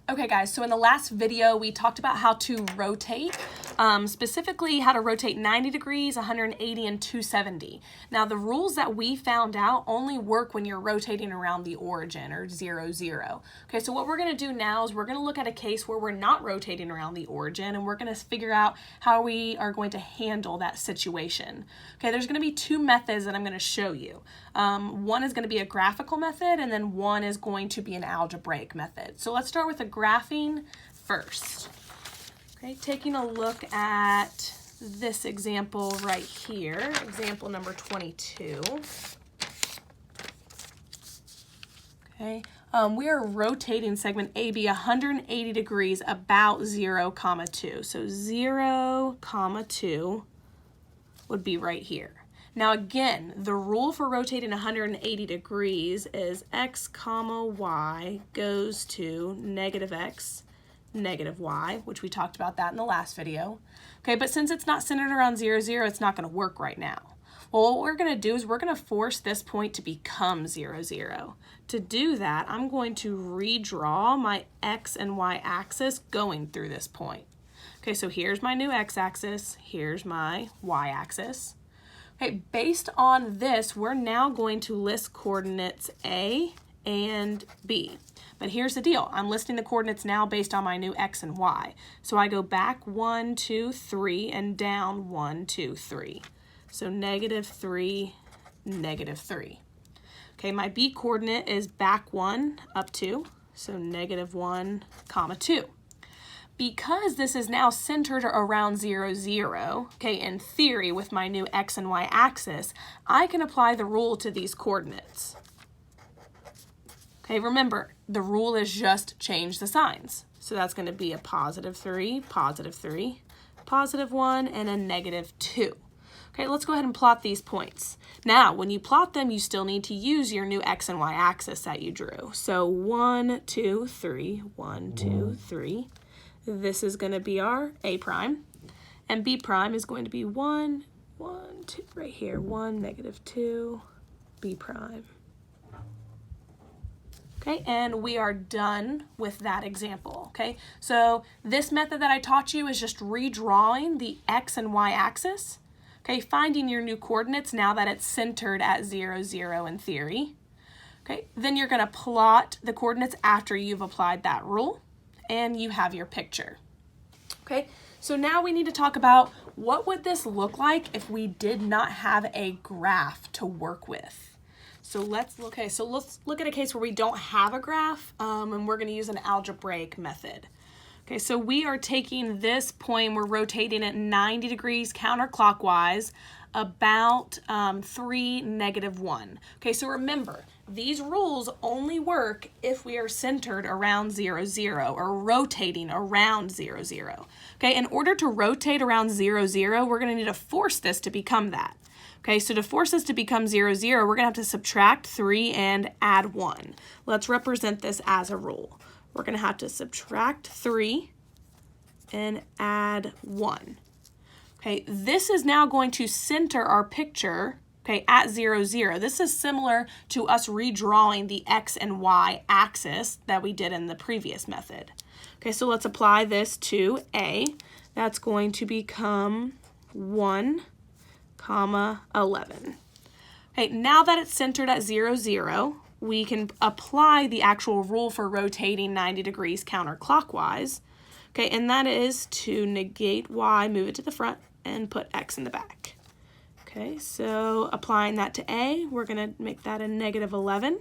Okay guys, so in the last video we talked about how to rotate, specifically how to rotate 90 degrees, 180, and 270. Now the rules that we found out only work when you're rotating around the origin or 0, 0. Okay, so what we're going to do now is we're going to look at a case where we're not rotating around the origin and we're going to figure out how we are going to handle that situation. Okay, there's going to be two methods that I'm going to show you. One is going to be a graphical method and then one is going to be an algebraic method. So let's start with a graphing first. Okay, taking a look at this example right here, example number 22. Okay, we are rotating segment AB 180 degrees about 0, 2. So 0, 2 would be right here. Now again, the rule for rotating 180 degrees is x, y goes to negative x, negative y, which we talked about that in the last video. Okay, but since it's not centered around 0, 0, it's not going to work right now. Well, what we're going to do is we're going to force this point to become 0, 0. To do that, I'm going to redraw my x and y axis going through this point. Okay, so here's my new x-axis, here's my y-axis. Okay, based on this, we're now going to list coordinates A and B. But here's the deal. I'm listing the coordinates now based on my new x and y. So I go back 1, 2, 3, and down 1, 2, 3. So negative 3, negative 3. Okay, my B coordinate is back 1, up 2. So negative 1, 2. Because this is now centered around 0, 0, okay, in theory with my new x and y axis, I can apply the rule to these coordinates. Okay, remember, the rule is just change the signs. So that's going to be a positive 3, positive 1, and a negative 2. Okay, let's go ahead and plot these points. Now, when you plot them, you still need to use your new x and y axis that you drew. So 1, 2, 3, 1, 2, 3. This is going to be our A prime, and B prime is going to be 1, 1, 2, right here, 1, negative 2, B prime. Okay, and we are done with that example, okay? So this method that I taught you is just redrawing the x and y axis, okay, finding your new coordinates now that it's centered at 0, 0 in theory. Okay, then you're going to plot the coordinates after you've applied that rule, and you have your picture. Okay, so now we need to talk about what would this look like if we did not have a graph to work with. So let's look at a case where we don't have a graph, and we're going to use an algebraic method. Okay, so we are taking this point, we're rotating it 90 degrees counterclockwise about 3, negative 1. Okay, so remember, these rules only work if we are centered around 0, 0 or rotating around 0, 0. Okay, in order to rotate around 0, 0, we're going to need to force this to become that. Okay, so to force this to become 0, 0, we're going to have to subtract 3 and add 1. Let's represent this as a rule. We're going to have to subtract 3 and add 1. Okay, this is now going to center our picture, okay, at 0, 0. This is similar to us redrawing the x and y axis that we did in the previous method. Okay, so let's apply this to A. That's going to become 1, 11. Okay, now that it's centered at 0, 0, we can apply the actual rule for rotating 90 degrees counterclockwise. Okay, and that is to negate y, move it to the front, and put x in the back. Okay, so applying that to A, we're going to make that a negative 11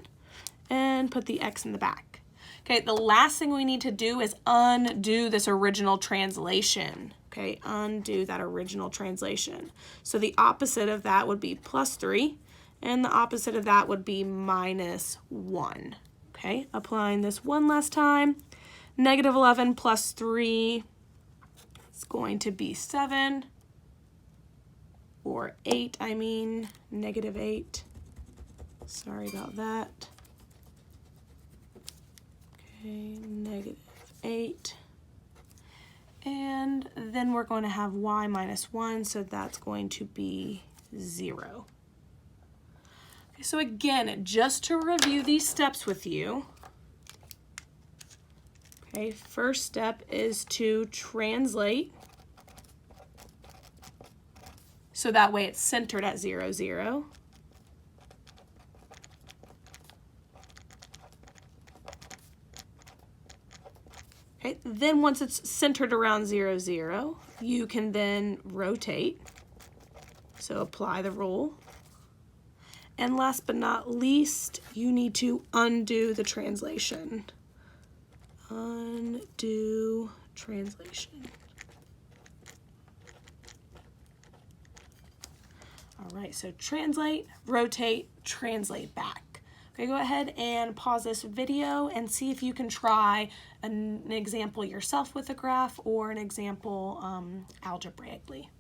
and put the x in the back. Okay, the last thing we need to do is undo this original translation. Okay, undo that original translation. So the opposite of that would be plus 3, and the opposite of that would be minus 1. Okay, applying this one last time. Negative 11 plus 3 is going to be 7, or 8, I mean, negative 8. Sorry about that. Okay, negative 8. And then we're going to have y minus 1, so that's going to be 0. Okay, so again, just to review these steps with you, Okay, first step is to translate. So that way it's centered at 0, 0. Okay, then once it's centered around 0, 0, you can then rotate. So apply the rule. And last but not least, you need to undo the translation. Undo translation. All right, so translate, rotate, translate back. Okay, go ahead and pause this video and see if you can try an example yourself with a graph or an example algebraically.